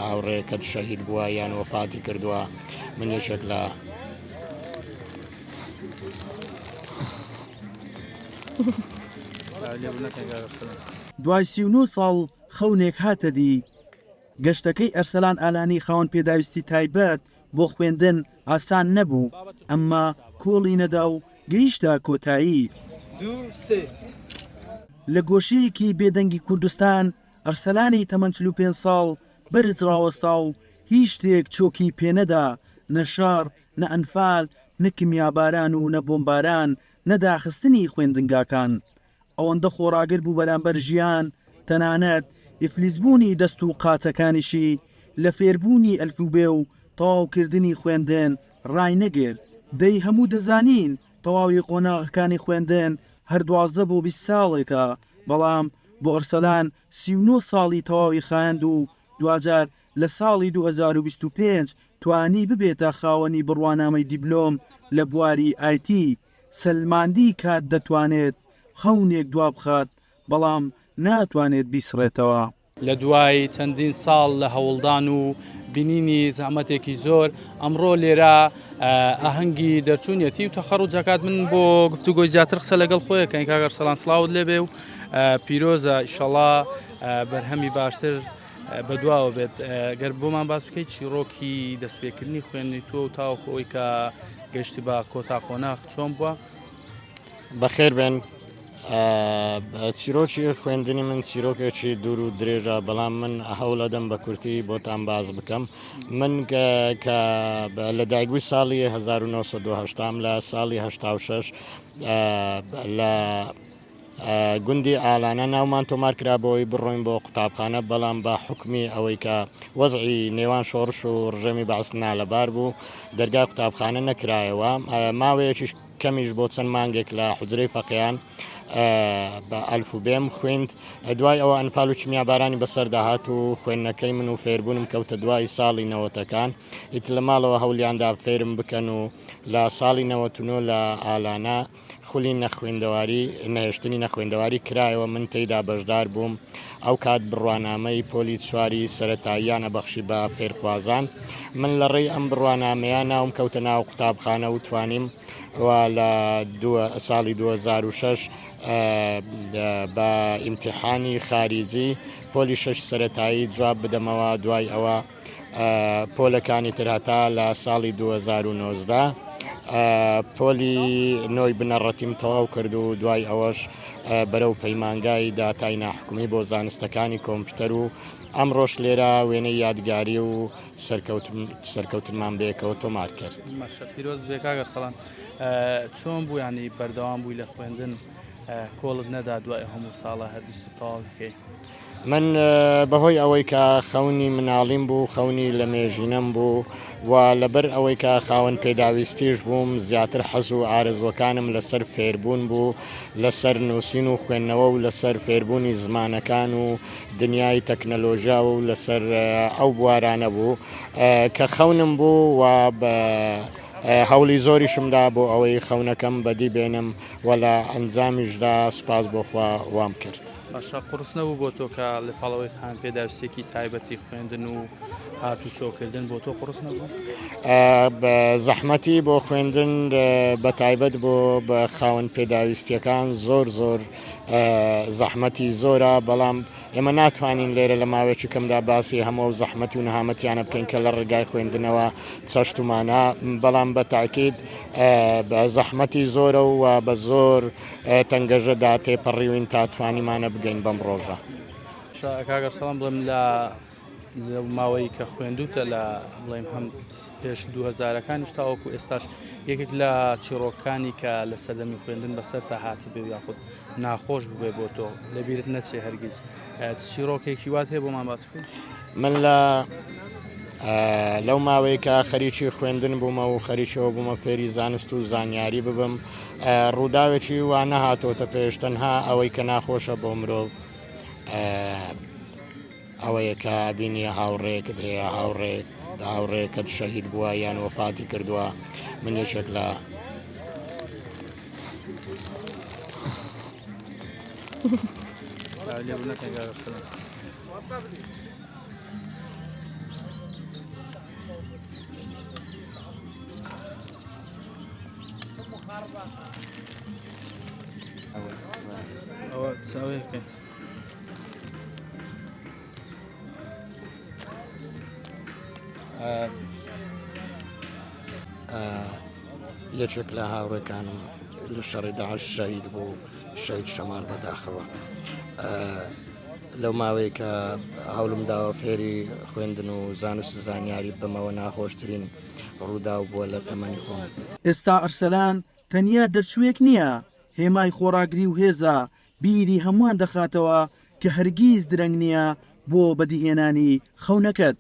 هاوڕێکت شەهید بووە یان وەفاتی کردووە من یەکێک لە دوای 39 ساڵ خەونێک هاتە دی گەشتەکەی ئەرسەلان ئالانی خاوەن پێداویستی تایبەت بۆ خوێندن ئاسان نەبوو ئەمما کۆڵی نەدا و گەیشتە کۆتایی لە گۆشەیەکی بێدەنگی کوردستان ئەرسەلانی تەمەن 45 ساڵ بەرز ڕاوەستا و هیچ شتێک چۆکی پێنەدا نە شار نە ئەنفال نە کیمیاباران و نە بۆمباران نەداخستنی خوێندنگاکان ئەوەندە خۆڕاگر بوو بەرامبەر ژیان تەنانەت ئیفلیزبوونی دەست و قاچەکانیشی لە فێربوونی ئەلفوبێ و تەواوکردنی خوێندن ڕای نەگرت دەی هەموو دەزانین تەواوی قۆناغەکانی خوێندن هەر 12 بۆ 20 ساڵێکە بەڵام بۆ ئەرسەلان 39 ساڵی تەواوی خایاند و دوجار لە ساڵی 2025 توانی ببێتە خاوەنی بڕوانامەی دیبلۆم لە بواری ئایتی سەلماندی کات دەتوانێت خەونێک دوا بخات بەڵام ناتوانێت بیسڕێتەوە لە دوای چەندین ساڵ لە هەوڵدان و بینینی زەحمەتێکی زۆر ئەمڕۆ لێرە ئاهەنگی دەرچوونیەتی و تەخەڕوجەکات من بۆ گفتوگۆی زیاتر قسە لەگەڵ خۆیەکەین کاگەر سەلان سڵاوت لێبێ و پیرۆزە ئیشەڵا بەرهەمی باشتر بەدواوە بێت گەر بۆمان باس بکەیت چیرۆکی دەستپێکردنی خوێندنی تۆ و تاوەکو ئەوی کە گەشتی بە کۆتا قۆناغ چۆن بووە؟ بەخێر بن چیرۆکی خوێندنی من چیرۆکێکی دوور و درێژە بەڵام من هەوڵەدەم بە کورتی بۆتان باز بکەم من کە لە دایکبووی ساڵی 1970 لە ساڵی 86 لە گوندی ئالانە ناومان تۆمار کرابەوەی بڕۆین بۆ قوتابخانە بەڵام بە حکمی ئەوەی کە وەزعی نێوان شۆڕش و ڕژەمی بەعسنا لەبار بوو دەرگا قوتابخانە نەکرایەوە ماوەیەکی کەمیش بۆ چەند مانگێک لە حوجرەی فەقییان بە ئەلفوبێم خوێند دوای ئەوە ئەنفال و کیمیابارانی بەسەرداهات و خوێندنەکەی من و فێربوونم کەوتە دوای ساڵی نەوەتەکان ئیت لە ماڵەوە هەولیاندا فێرم بکەن و لە ساڵی 99 لە ئالانە خولی نەخوێندەواری نەهێشتنی نەخوێندەواری کرایەوە من تێیدا بەشدار بووم ئەو کات بڕوانامەی پۆلی چواری سەرەتاییانە بەخشی بە فێرخوازان من لە ڕێی ئەم بڕوانامەیە ناوم کەوتە ناو قوتابخانە و توانیم و لە ساڵی 2006 بە ئیمتیحانی خاریجی پۆلی 6 سەرەتایی جواب بدەمەوە دوای ئەوە پۆلەکانی ترهاتا لە ساڵی 2019 پۆلی نۆی بنەڕەتیم تەواو کرد و دوای ئەوەش بەرەو پەیمانگای داتای ناحکومی بۆ زانستەکانی کۆمپیوتەر و ئەمڕۆژ لێرە وێنەی یادگاری و سەرکەوتنمان بەیەکەوە تۆمار کرد. پیرۆز بێ کاگەر سەڵان چۆن بوو ینی بەردەوام بووی لە خوێندن کۆڵت نەدا دوای هەموو ساڵە هەردیست و تەواو بکەی؟ من بەهۆی ئەوەی کە خەونی مناڵیم بوو خەونی لە مێژینەم بوو و لەبەر ئەوەی کە خاوەن پێداویستیش بووم زیاتر حەز و ئارزوەکانم لەسەر فێربوون بوو لەسەر نووسین و خوێندنەوە و لەسەر فێربوونی زمانەکان و دنیای تەکنەلۆژیا و لەسەر ئەو بوارانە بوو کە خەونم بوو و بە هەوڵی زۆریشمدا بۆ ئەوەی خەونەکەم بەدی بێنم و لە ئەنجامیشدا سوپاس بۆخوا وام کرد. باشە قورس نەبوو بۆ تۆ کە لە پاڵەوەی خان پێداویستێکی تایبەتی خوێندن و هاتو چۆکردن بۆ تۆ قورس نەبوو؟ بە زەحمەتی بۆ خوێندن بە تایبەت بۆ بە خاوەن پێداویستیەکان زۆر زەحمەتی زۆرە بەڵام ئێمە ناتوانین لێرە لە ماوەیەکی کەمدا باسی هەموو زەحمەتی و نەهامەتیانە بکەین کە لە ڕێگای خوێندنەوە چەشتمانە بەڵام بە تاکید بە زەحمەتی زۆرە و بە زۆر تەنگەژەدا تێپەڕیوین تا توانیمانە بگەین بەم ڕۆژە. کاگەر سەڵام بڵێم لە ماوەی کە خوێندوتە لە بڵێم هەم پێش 2000ەکانی تاوەکو ئێستاش یەکێک لە چیرۆکانی کە لە سەردەمی خوێندن بەسەر تا هاتی بێ یاخود ناخۆش ببێ بۆ تۆ لەبیرت نەچێ هەرگیز چیرۆکێکی وات هەیە بۆمان باس بکەین؟ من لەو ماوەیە کە خەریکی خوێندن بوومە و خەریکەوە بوومە فێری زانست و زانیاری ببم ڕووداوێکی وا نەهاتۆتە پێش تەنها ئەوەی کە ناخۆشە بۆ مرۆڤ ئەوەیە کە بینیە هاوڕێکت هەیە هاوڕێکت شەهید بووە یان وەفاتی کردووە من یەکێک لە ئەوە چاوەیەکەین. یەکێک لە هاوڕێکانم لە شەڕی داعش شەهید بوو، شەهید شەمال بەداخەوە. لەو ماوەیە کە هەوڵم داوە فێری خوێندن و زانست و زانیاری بمەوە ناخۆشترین ڕوودا و بووە لە تەمەنی خۆم. ئێستا ئەرسەلان تەنیا دەرچوویەک نییە، هێمای خۆراگری و هێزە بیری هەمووان دەخاتەوە کە هەرگیز درەنگ نییە بۆ بەدیهێنانی خەونەکەت.